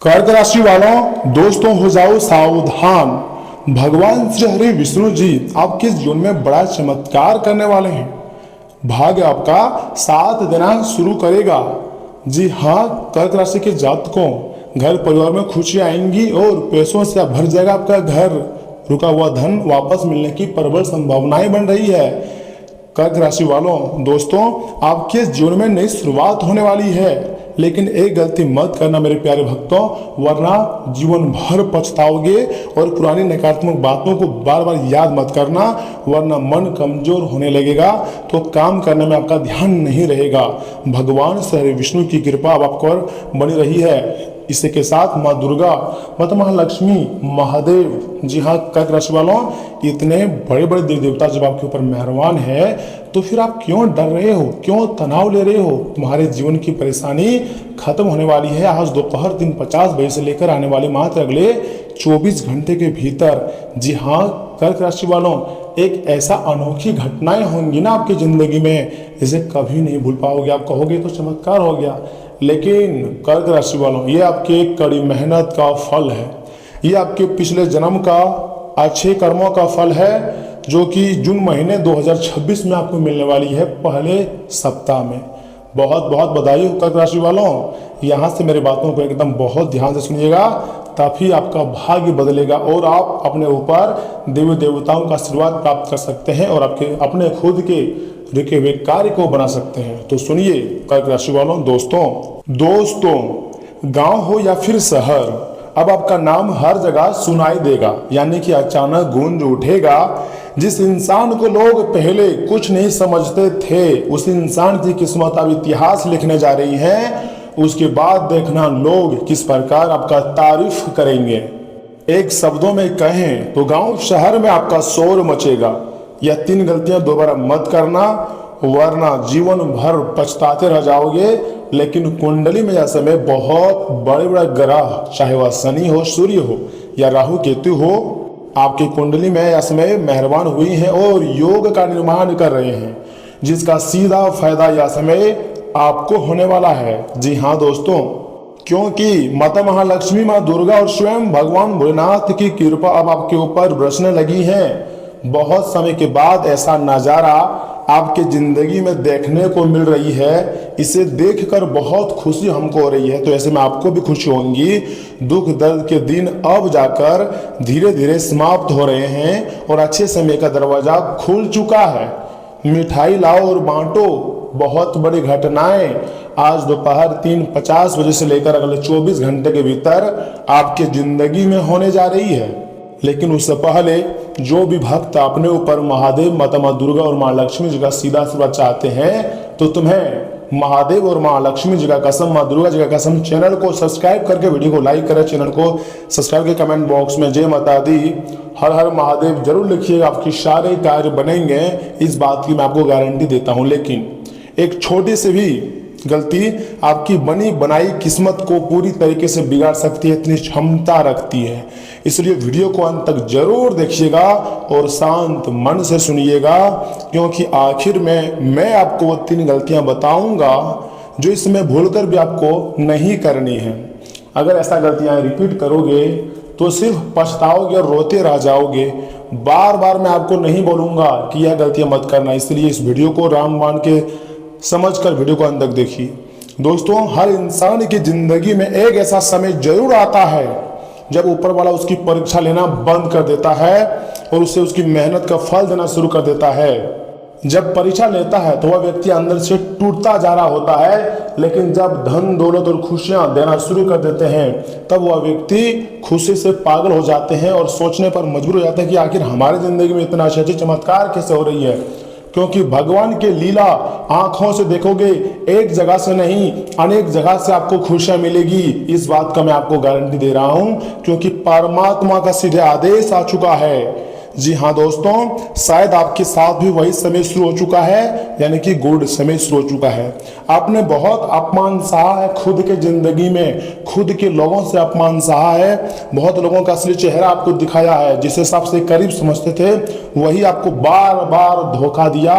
कर्क राशि वालों, दोस्तों हो जाओ सावधान। भगवान श्री हरि विष्णु जी आपके जीवन में बड़ा चमत्कार करने वाले हैं। भाग्य आपका साथ देना शुरू करेगा। जी हाँ, कर्क राशि के जातकों, घर परिवार में खुशियां आएंगी और पैसों से भर जाएगा आपका घर। रुका हुआ धन वापस मिलने की प्रबल संभावनाएं बन रही है। कर्क राशि वालों, दोस्तों आपके जीवन में नई शुरुआत होने वाली है, लेकिन एक गलती मत करना मेरे प्यारे भक्तों, वरना जीवन भर पछताओगे। और पुरानी नकारात्मक बातों को बार बार याद मत करना, वरना मन कमजोर होने लगेगा तो काम करने में आपका ध्यान नहीं रहेगा। भगवान श्री विष्णु की कृपा अब आपको बनी रही है। इसी के साथ माँ दुर्गा, माता महालक्ष्मी, महादेव, जी हाँ कर्क राशि वालों, इतने बड़े बड़े देवी देवता जब आपके ऊपर मेहरबान है तो फिर आप क्यों डर रहे हो, क्यों तनाव ले रहे हो? तुम्हारे जीवन की परेशानी खत्म होने वाली है आज दोपहर 3:50 बजे से लेकर आने वाले मात्र अगले 24 घंटे के भीतर। जी हाँ कर्क राशि वालों, एक ऐसा अनोखी घटनाएं होंगी ना आपकी जिंदगी में, जिसे कभी नहीं भूल पाओगे। आप कहोगे तो चमत्कार हो गया, लेकिन कर्क राशि वालों, ये आपके कड़ी मेहनत का फल है। ये आपके पिछले जन्म का अच्छे कर्मों का फल है, जो कि जून महीने 2026 में आपको मिलने वाली है, पहले सप्ताह में। बहुत बहुत बधाई हो कर्क राशि वालों। यहाँ से मेरी बातों को एकदम बहुत ध्यान से सुनिएगा, तभी आपका भाग्य बदलेगा और आप अपने ऊपर देवी देवताओं का आशीर्वाद प्राप्त कर सकते हैं और आपके अपने खुद के रुके हुए कार्य को बना सकते हैं। तो सुनिए कर्क राशि वालों, दोस्तों गांव हो या फिर शहर, अब आपका नाम हर जगह सुनाई देगा, यानी कि अचानक गूंज उठेगा। जिस इंसान को लोग पहले कुछ नहीं समझते थे, उस इंसान की किस्मत अब इतिहास लिखने जा रही है। उसके बाद देखना लोग किस प्रकार आपका तारीफ करेंगे। एक शब्दों में कहें तो गांव शहर में आपका शोर मचेगा। यह 3 गलतियां दोबारा मत करना, वरना जीवन भर पछताते रह जाओगे। लेकिन कुंडली में यह समय बहुत बड़े बड़े ग्रह, चाहे वह शनि हो, सूर्य हो या राहु केतु हो, आपकी कुंडली में यह समय मेहरबान हुई हैं और योग का निर्माण कर रहे हैं, जिसका सीधा फायदा यह समय आपको होने वाला है। जी हाँ दोस्तों, क्योंकि माता महालक्ष्मी, माँ दुर्गा और स्वयं भगवान भोलेनाथ की कृपा अब आपके ऊपर बरसने लगी है। बहुत समय के बाद ऐसा नजारा आपके जिंदगी में देखने को मिल रही है। इसे देखकर बहुत खुशी हमको हो रही है, तो ऐसे में आपको भी खुशी होंगी। दुख दर्द के दिन अब जाकर धीरे धीरे समाप्त हो रहे हैं और अच्छे समय का दरवाजा खुल चुका है। मिठाई लाओ और बांटो। बहुत बड़ी घटनाएं आज दोपहर 3:50 बजे से लेकर अगले 24 घंटे के भीतर आपके जिंदगी में होने जा रही है। लेकिन उससे पहले जो भी भक्त अपने ऊपर महादेव, माता माँ दुर्गा और माँ लक्ष्मी जी का सीधा आशीर्वाद चाहते हैं, तो तुम्हें महादेव और माँ लक्ष्मी जी का कसम, माँ दुर्गा जी का कसम, चैनल को सब्सक्राइब करके वीडियो को लाइक करें, चैनल को सब्सक्राइब के कमेंट बॉक्स में जय माता दी, हर हर महादेव जरूर लिखिएगा। आपके सारे कार्य बनेंगे, इस बात की मैं आपको गारंटी देता हूँ। लेकिन एक छोटी सी भी गलती आपकी बनी बनाई किस्मत को पूरी तरीके से बिगाड़ सकती है, इतनी क्षमता रखती है। इसलिए वीडियो को अंत तक जरूर देखिएगा और शांत मन से सुनिएगा, क्योंकि आखिर में मैं आपको वो 3 गलतियां बताऊंगा जो इसमें भूलकर भी आपको नहीं करनी है। अगर ऐसा गलतियां रिपीट करोगे तो सिर्फ पछताओगे और रोते रह जाओगे। बार बार मैं आपको नहीं बोलूंगा कि यह गलतियां मत करना, इसलिए इस वीडियो को राम मान के समझकर वीडियो को अंत तक देखिए। दोस्तों, हर इंसान की जिंदगी में एक ऐसा समय जरूर आता है जब ऊपर वाला उसकी परीक्षा लेना बंद कर देता है और उसे उसकी मेहनत का फल देना शुरू कर देता है। जब परीक्षा लेता है तो वह व्यक्ति अंदर से टूटता जा रहा होता है, लेकिन जब धन दौलत और खुशियां देना शुरू कर देते हैं तब वह व्यक्ति खुशी से पागल हो जाते हैं और सोचने पर मजबूर हो जाते हैं कि आखिर हमारी जिंदगी में इतना अच्छे चमत्कार कैसे हो रही है। क्योंकि भगवान के लीला आंखों से देखोगे, एक जगह से नहीं अनेक जगह से आपको खुशियां मिलेगी। इस बात का मैं आपको गारंटी दे रहा हूं, क्योंकि परमात्मा का सीधे आदेश आ चुका है। जी हाँ दोस्तों, शायद आपके साथ भी वही समय शुरू हो चुका है, यानी कि गुड समय शुरू हो चुका है। आपने बहुत अपमान सहा है खुद के जिंदगी में, खुद के लोगों से अपमान सहा है। बहुत लोगों का असली चेहरा आपको दिखाया है, जिसे सबसे करीब समझते थे वही आपको बार बार धोखा दिया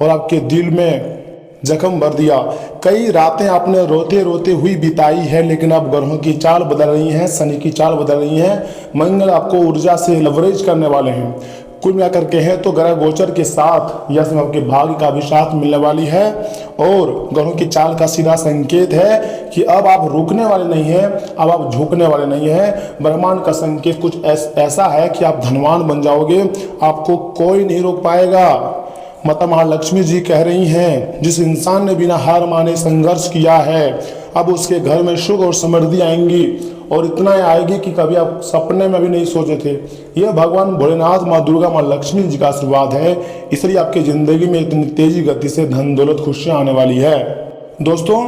और आपके दिल में जख्म भर दिया। कई रातें आपने रोते रोते हुई बिताई है, लेकिन अब ग्रहों की चाल बदल रही हैं, शनि की चाल बदल रही है, मंगल आपको ऊर्जा से लवरेज करने वाले हैं। कुल मिलाकर के है तो ग्रह गोचर के साथ यह समय आपके भाग्य का भी साथ मिलने वाली है, और ग्रहों की चाल का सीधा संकेत है कि अब आप रुकने वाले नहीं हैं, अब आप झुकने वाले नहीं हैं। ब्रह्मांड का संकेत कुछ ऐसा है कि आप धनवान बन जाओगे, आपको कोई नहीं रोक पाएगा। माता महालक्ष्मी जी कह रही हैं, जिस इंसान ने बिना हार माने संघर्ष किया है, अब उसके घर में सुख और समृद्धि आएंगी, और इतना आएगी कि कभी आप सपने में भी नहीं सोचे थे। यह भगवान भोलेनाथ, माँ दुर्गा, माँ लक्ष्मी जी का आशीर्वाद है, इसलिए आपकी जिंदगी में इतनी तेजी गति से धन दौलत खुशियां आने वाली है। दोस्तों,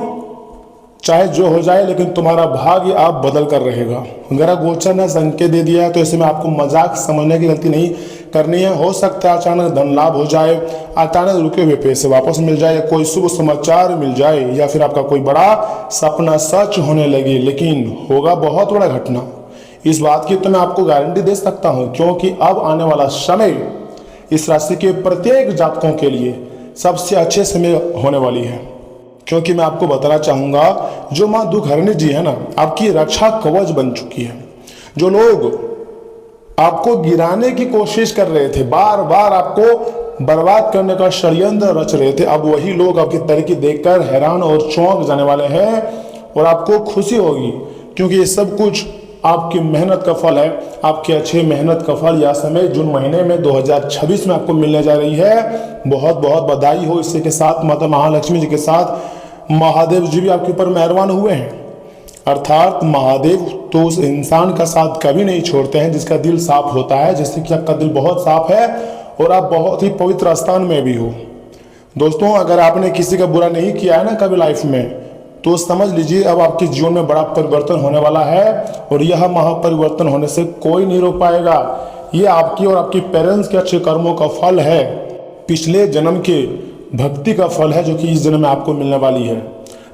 चाहे जो हो जाए, लेकिन तुम्हारा भाग्य आप बदल कर रहेगा। ग्रह गोचर ने संकेत दे दिया है, तो ऐसे में आपको मजाक समझने की गलती नहीं करनी है। हो सकता है अचानक धन लाभ हो जाए, अचानक रुके हुए पैसे वापस मिल जाए, कोई शुभ समाचार मिल जाए, या फिर आपका कोई बड़ा सपना सच होने लगे, लेकिन होगा बहुत बड़ा घटना। इस बात की तो मैं आपको गारंटी दे सकता हूं, क्योंकि अब आने वाला समय इस राशि के प्रत्येक जातकों के लिए सबसे अच्छे समय होने वाली है। क्योंकि मैं आपको बताना चाहूंगा, जो माँ दुखहरणी जी है ना, आपकी रक्षा कवच बन चुकी है। जो लोग आपको गिराने की कोशिश कर रहे थे, बार बार आपको बर्बाद करने का षड्यंत्र रच रहे थे, अब वही लोग आपकी तरक्की देखकर हैरान और चौंक जाने वाले हैं, और आपको खुशी होगी, क्योंकि ये सब कुछ आपकी मेहनत का फल है। आपके अच्छे मेहनत का फल यह समय जून महीने में 2026 में आपको मिलने जा रही है। बहुत बहुत बधाई हो। इसी के साथ माता महालक्ष्मी जी के साथ महादेव जी भी आपके ऊपर मेहरबान हुए हैं। अर्थात महादेव तो उस इंसान का साथ कभी नहीं छोड़ते हैं जिसका दिल साफ होता है, जैसे कि आपका दिल बहुत साफ है और आप बहुत ही पवित्र स्थान में भी हो। दोस्तों, अगर आपने किसी का बुरा नहीं किया है ना कभी लाइफ में, तो समझ लीजिए अब आपके जीवन में बड़ा परिवर्तन होने वाला है, और यह महापरिवर्तन होने से कोई नहीं रोक पाएगा। ये आपकी और आपके पेरेंट्स के अच्छे कर्मों का फल है, पिछले जन्म के भक्ति का फल है, जो कि इस जन्म में आपको मिलने वाली है।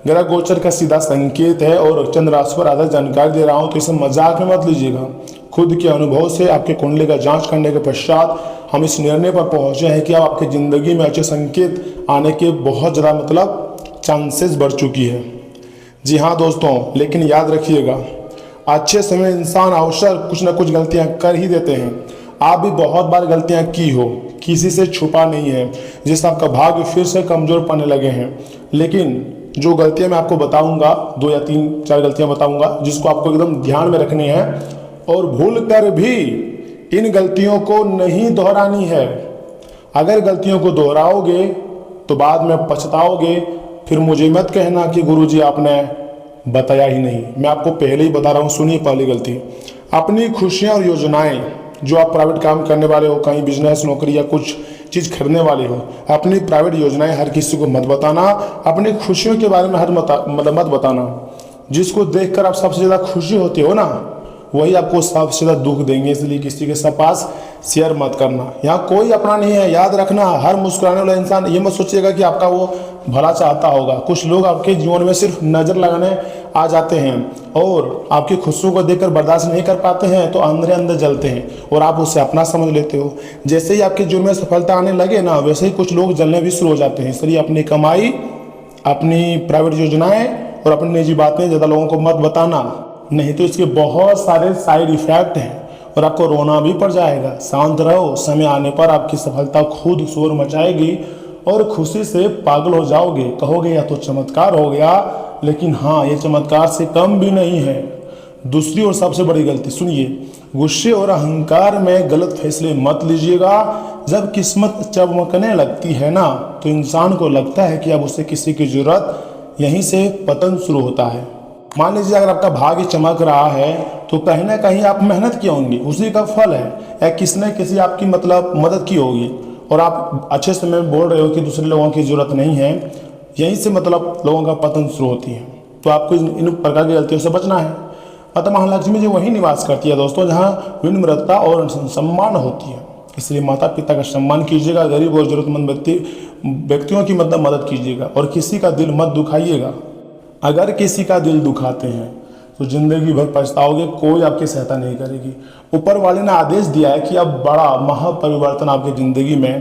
ग्रह गोचर का सीधा संकेत है, और चंद्र राशि पर आधारित जानकारी दे रहा हूं, तो इसे मजाक में मत लीजिएगा। खुद के अनुभव से आपके कुंडली का जांच करने के पश्चात हम इस निर्णय पर पहुंचे हैं कि अब आपकी जिंदगी में अच्छे संकेत आने के बहुत ज़्यादा चांसेस बढ़ चुकी है। जी हाँ दोस्तों, लेकिन याद रखिएगा, अच्छे समय इंसान अवसर कुछ ना कुछ गलतियां कर ही देते हैं। आप भी बहुत बार गलतियां की हो, किसी से छुपा नहीं है, जिससे आपका भाग्य फिर से कमजोर पड़ने लगे हैं। लेकिन जो गलतियां मैं आपको बताऊंगा, 2 या 3-4 गलतियां बताऊंगा, जिसको आपको एकदम ध्यान में रखनी है, और भूल कर भी इन गलतियों को नहीं दोहरानी है। अगर गलतियों को दोहराओगे तो बाद में पछताओगे, फिर मुझे मत कहना कि गुरुजी आपने बताया ही नहीं। मैं आपको पहले ही बता रहा हूँ, सुनिए पहली गलती। अपनी खुशियाँ और योजनाएं, जो आप प्राइवेट काम करने वाले हो, कहीं बिजनेस, नौकरी या कुछ चीज़ खरीदने वाले हो, अपनी प्राइवेट योजनाएं हर किसी को मत बताना। अपनी खुशियों के बारे में मत बताना। जिसको देखकर आप सबसे ज़्यादा खुशी होती हो ना, वही आपको सबसे ज़्यादा दुख देंगे, इसलिए किसी के सब पास शेयर मत करना। यहाँ कोई अपना नहीं है, याद रखना। हर मुस्कुराने वाला इंसान ये मत सोचिएगा कि आपका वो भला चाहता होगा। कुछ लोग आपके जीवन में सिर्फ नज़र लगाने आ जाते हैं, और आपकी खुशियों को देखकर बर्दाश्त नहीं कर पाते हैं, तो अंदर अंदर जलते हैं, और आप उसे अपना समझ लेते हो। जैसे ही आपके जीवन में सफलता आने लगे ना, वैसे ही कुछ लोग जलने भी शुरू हो जाते हैं। इसलिए अपनी कमाई, अपनी प्राइवेट योजनाएं और अपनी निजी बातें ज़्यादा लोगों को मत बताना, नहीं तो इसके बहुत सारे साइड इफेक्ट हैं, और आपको रोना भी पड़ जाएगा। शांत रहो, समय आने पर आपकी सफलता खुद शोर मचाएगी, और खुशी से पागल हो जाओगे। कहोगे या तो चमत्कार हो गया, लेकिन हाँ, ये चमत्कार से कम भी नहीं है। दूसरी और सबसे बड़ी गलती सुनिए, गुस्से और अहंकार में गलत फैसले मत लीजिएगा। जब किस्मत चमकने लगती है ना, तो इंसान को लगता है कि अब उसे किसी की जरूरत, यहीं से पतन शुरू होता है। मान लीजिए अगर आपका भाग्य चमक रहा है, तो कहीं ना कहीं आप मेहनत की होंगी, उसी का फल है, या किसने किसी आपकी मदद की होगी, और आप अच्छे समय में बोल रहे हो कि दूसरे लोगों की जरूरत नहीं है, यहीं से लोगों का पतन शुरू होती है। तो आपको इन प्रकार की गलतियों से बचना है। माता महालक्ष्मी जी वहीं निवास करती है दोस्तों, जहाँ विनम्रता और सम्मान होती है। इसलिए माता पिता का सम्मान कीजिएगा, गरीब और जरूरतमंद व्यक्तियों की मदद कीजिएगा, और किसी का दिल मत दुखाइएगा। अगर किसी का दिल दुखाते हैं तो जिंदगी भर पछताओगे, कोई आपकी सहायता नहीं करेगी। ऊपर वाले ने आदेश दिया है कि अब बड़ा महापरिवर्तन आपकी ज़िंदगी में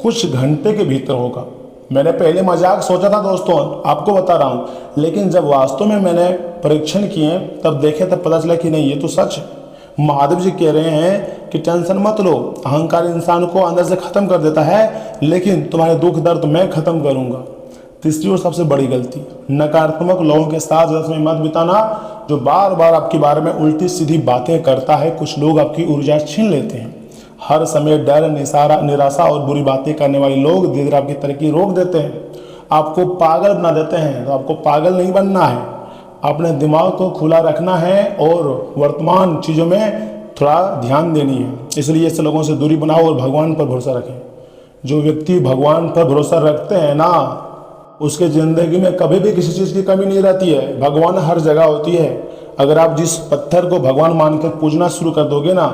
कुछ घंटे के भीतर होगा। मैंने पहले मजाक सोचा था दोस्तों, आपको बता रहा हूँ, लेकिन जब वास्तव में मैंने परीक्षण किए तब देखे तब पता चला कि नहीं ये तो सच है। महादेव जी कह रहे हैं कि टेंशन मत लो, अहंकार इंसान को अंदर से खत्म कर देता है, लेकिन तुम्हारे दुख दर्द मैं खत्म करूंगा। तीसरी और सबसे बड़ी गलती, नकारात्मक लोगों के साथ रस में मत बिताना, जो बार बार आपके बारे में उल्टी सीधी बातें करता है। कुछ लोग आपकी ऊर्जा छीन लेते हैं। हर समय डर, निराशा और बुरी बातें करने वाले लोग धीरे धीरे आपकी तरक्की रोक देते हैं, आपको पागल बना देते हैं। तो आपको पागल नहीं बनना है, अपने दिमाग को खुला रखना है और वर्तमान चीज़ों में थोड़ा ध्यान देनी है। इसलिए ऐसे लोगों से दूरी बनाओ और भगवान पर भरोसा रखें। जो व्यक्ति भगवान पर भरोसा रखते हैं ना, उसके ज़िंदगी में कभी भी किसी चीज़ की कमी नहीं रहती है। भगवान हर जगह होती है। अगर आप जिस पत्थर को भगवान मानकर पूजना शुरू कर दोगे ना,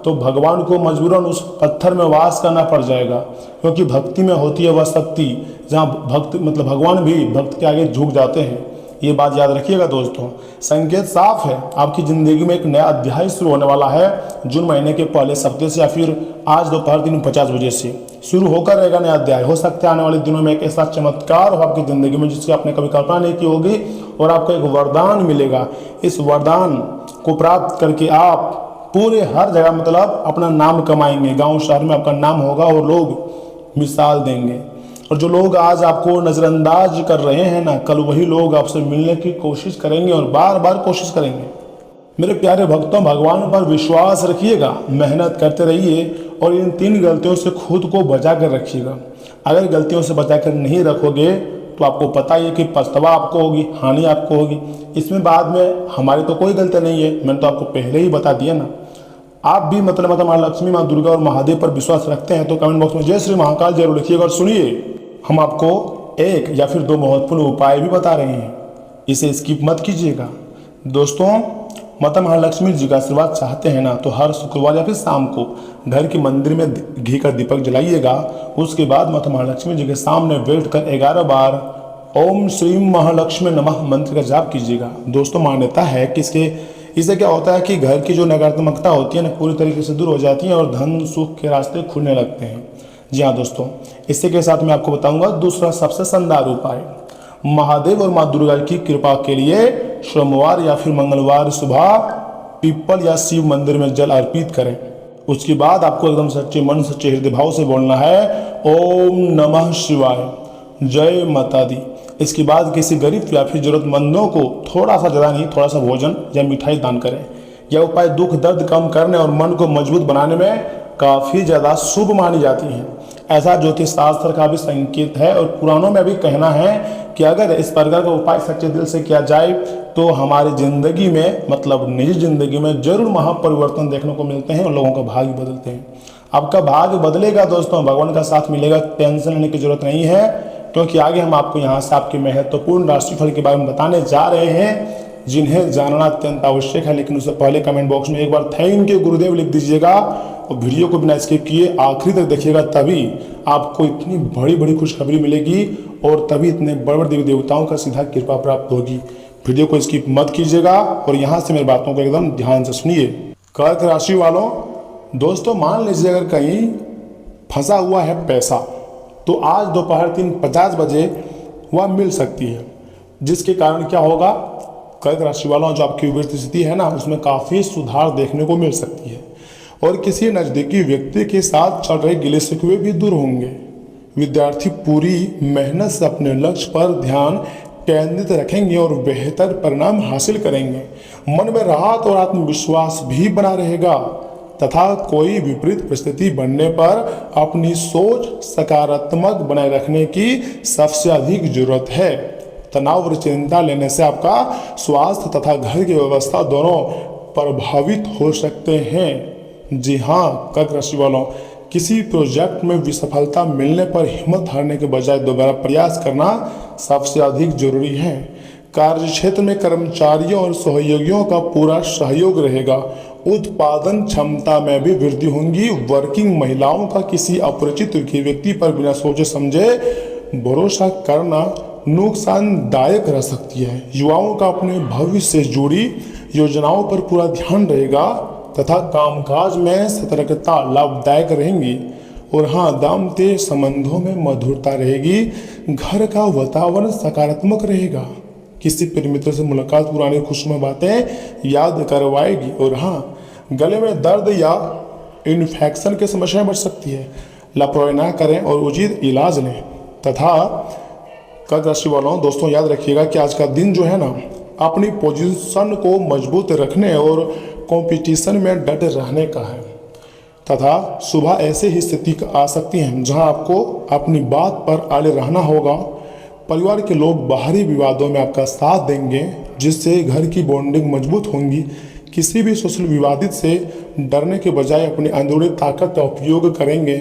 तो भगवान को मजबूरन उस पत्थर में वास करना पड़ जाएगा, क्योंकि भक्ति में होती है वह शक्ति जहाँ भक्त मतलब भगवान भी भक्त के आगे झुक जाते हैं। ये बात याद रखिएगा दोस्तों। संकेत साफ है, आपकी ज़िंदगी में एक नया अध्याय शुरू होने वाला है। जून महीने के पहले सप्ताह से या फिर आज दोपहर 3:50 बजे से शुरू होकर रहेगा नया अध्याय। हो सकता है आने वाले दिनों में एक ऐसा चमत्कार हो आपकी ज़िंदगी में जिसकी आपने कभी कल्पना नहीं की होगी, और आपको एक वरदान मिलेगा। इस वरदान को प्राप्त करके आप पूरे हर जगह मतलब अपना नाम कमाएंगे। गांव शहर में आपका नाम होगा और लोग मिसाल देंगे। और जो लोग आज आपको नज़रअंदाज कर रहे हैं ना, कल वही लोग आपसे मिलने की कोशिश करेंगे और बार बार कोशिश करेंगे। मेरे प्यारे भक्तों, भगवान पर विश्वास रखिएगा, मेहनत करते रहिए और इन 3 गलतियों से खुद को बचा कर रखिएगा। अगर गलतियों से बचा कर नहीं रखोगे तो आपको पता ही है कि पछतावा आपको होगी, हानि आपको होगी। इसमें बाद में हमारी तो कोई गलती नहीं है, मैंने तो आपको पहले ही बता दिया ना। आप भी मतलब माँ लक्ष्मी, माँ दुर्गा और महादेव पर विश्वास रखते हैं तो कमेंट बॉक्स में जय श्री महाकाल जरूर लिखिएगा। और सुनिए, हम आपको 1 या फिर 2 महत्वपूर्ण उपाय भी बता रहे हैं, इसे स्किप मत कीजिएगा। दोस्तों, माता महालक्ष्मी जी का आशीर्वाद चाहते हैं ना, तो हर शुक्रवार या फिर शाम को घर के मंदिर में घी का दीपक जलाइएगा। उसके बाद माता महालक्ष्मी जी के सामने बैठकर 11 बार ओम श्री महालक्ष्मी नमः मंत्र का जाप कीजिएगा। दोस्तों, मान्यता है कि इससे क्या होता है कि घर की जो नकारात्मकता होती है ना, पूरी तरीके से दूर हो जाती है और धन सुख के रास्ते खुलने लगते हैं। जी हाँ दोस्तों, इसी के साथ मैं आपको बताऊंगा दूसरा सबसे शानदार उपाय। महादेव और माँ दुर्गा की कृपा के लिए सोमवार या फिर मंगलवार सुबह पीपल या शिव मंदिर में जल अर्पित करें। उसके बाद आपको एकदम सच्चे मन, सच्चे हृदय भाव से बोलना है ओम नमः शिवाय, जय माता दी। इसके बाद किसी गरीब या फिर जरूरतमंदों को थोड़ा सा, ज़्यादा नहीं, थोड़ा सा भोजन या मिठाई दान करें। यह उपाय दुख दर्द कम करने और मन को मजबूत बनाने में काफ़ी ज़्यादा शुभ मानी जाती हैं। ऐसा ज्योतिष शास्त्र का भी संकेत है और पुराणों में भी कहना है कि अगर इस प्रकार का उपाय सच्चे दिल से किया जाए तो हमारी ज़िंदगी में मतलब निजी ज़िंदगी में जरूर महापरिवर्तन देखने को मिलते हैं और लोगों का भाग्य बदलते हैं। आपका भाग्य बदलेगा दोस्तों, भगवान का साथ मिलेगा, टेंशन लेने की जरूरत नहीं है, क्योंकि आगे हम आपको यहाँ से आपके महत्वपूर्ण राशिफल के बारे में बताने जा रहे हैं, जिन्हें जानना अत्यंत आवश्यक है। लेकिन उससे पहले कमेंट बॉक्स में एक बार थैंक यू गुरुदेव लिख दीजिएगा और वीडियो को बिना स्किप किए आखिरी तक देखिएगा, तभी आपको इतनी बड़ी बड़ी खुशखबरी मिलेगी और तभी इतने बड़े बड़े देवी देवताओं का सीधा कृपा प्राप्त होगी। वीडियो को स्किप मत कीजिएगा और यहाँ से मेरी बातों को एकदम ध्यान से सुनिए। कर्क राशि वालों, दोस्तों मान लीजिए अगर कहीं फंसा हुआ है पैसा, तो आज दोपहर 3:50 बजे वह मिल सकती है, जिसके कारण क्या होगा, कर्क राशि वालों जो आपकी वित्तीय स्थिति है ना, उसमें काफ़ी सुधार देखने को मिल सकती है और किसी नज़दीकी व्यक्ति के साथ चल रहे गिले शिकवे भी दूर होंगे। विद्यार्थी पूरी मेहनत से अपने लक्ष्य पर ध्यान केंद्रित रखेंगे और बेहतर परिणाम हासिल करेंगे। मन में राहत और आत्मविश्वास भी बना रहेगा तथा कोई विपरीत परिस्थिति बनने पर अपनी सोच सकारात्मक बनाए रखने की सबसे अधिक जरूरत है। तनाव और चिंता लेने से आपका स्वास्थ्य तथा घर की व्यवस्था दोनों प्रभावित हो सकते हैं। जी हाँ कर्क राशि वालों, किसी प्रोजेक्ट में विसफलता मिलने पर हिम्मत हारने के बजाय दोबारा प्रयास करना सबसे अधिक जरूरी है। कार्यक्षेत्र में कर्मचारियों और सहयोगियों का पूरा सहयोग रहेगा। उत्पादन क्षमता में भी वृद्धि होगी। वर्किंग महिलाओं का किसी अपरिचित व्यक्ति पर बिना सोचे समझे भरोसा करना नुकसानदायक रह सकती है। युवाओं का अपने भविष्य से जुड़ी योजनाओं पर पूरा ध्यान रहेगा तथा कामकाज में सतर्कता लाभदायक रहेंगी। और हाँ, दाम्पत्य संबंधों में मधुरता रहेगी। घर का वातावरण सकारात्मक रहेगा। किसी प्रिय मित्र से मुलाकात पुरानी खुशनुमा बातें याद करवाएगी। और हाँ, गले में दर्द या इन्फेक्शन की समस्या बढ़ सकती है। लापरवाही ना करें और उचित इलाज लें। तथा कर्क राशि वालों, दोस्तों याद रखिएगा कि आज का दिन जो है ना, अपनी पोजीशन को मजबूत रखने और कंपटीशन में डटे रहने का है। तथा सुबह ऐसे ही स्थिति आ सकती है जहां आपको अपनी बात पर अड़े रहना होगा। परिवार के लोग बाहरी विवादों में आपका साथ देंगे, जिससे घर की बॉन्डिंग मजबूत होंगी। किसी भी सोशल विवादित से डरने के बजाय अपनी अंदरूनी ताकत का उपयोग करेंगे।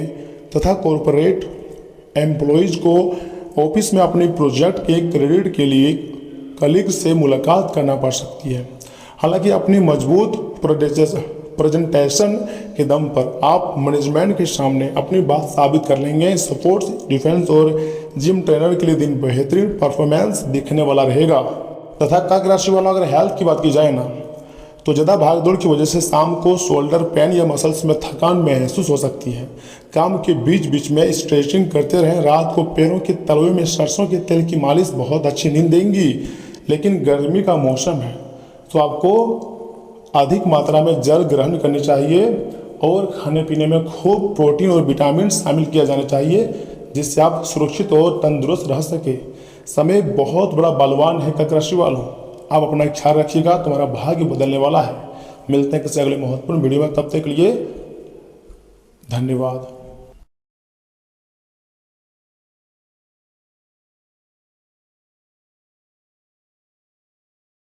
तथा कॉरपोरेट एम्प्लॉयज़ को ऑफिस में अपने प्रोजेक्ट के क्रेडिट के लिए कलीग से मुलाकात करना पड़ सकती है। हालांकि अपनी मजबूत प्रेजेंटेशन के दम पर आप मैनेजमेंट के सामने अपनी बात साबित कर लेंगे। स्पोर्ट्स, डिफेंस और जिम ट्रेनर के लिए दिन बेहतरीन परफॉर्मेंस दिखने वाला रहेगा। तथा कर्क राशि वालों, अगर हेल्थ की बात की जाए ना, तो ज़्यादा भागदौड़ की वजह से शाम को शोल्डर पेन या मसल्स में थकान महसूस हो सकती है। काम के बीच बीच में स्ट्रेचिंग करते रहें। रात को पैरों के तलवे में सरसों के तेल की मालिश बहुत अच्छी नींद देंगी। लेकिन गर्मी का मौसम है, तो आपको अधिक मात्रा में जल ग्रहण करनी चाहिए और खाने पीने में खूब प्रोटीन और विटामिन शामिल किया जाना चाहिए, जिससे आप सुरक्षित और तंदुरुस्त रह सके। समय बहुत बड़ा बलवान है कर्क राशि वालों, आप अपना ख्याल रखिएगा, तुम्हारा भाग्य बदलने वाला है। मिलते हैं किसी अगले महत्वपूर्ण वीडियो में, तब तक के लिए धन्यवाद।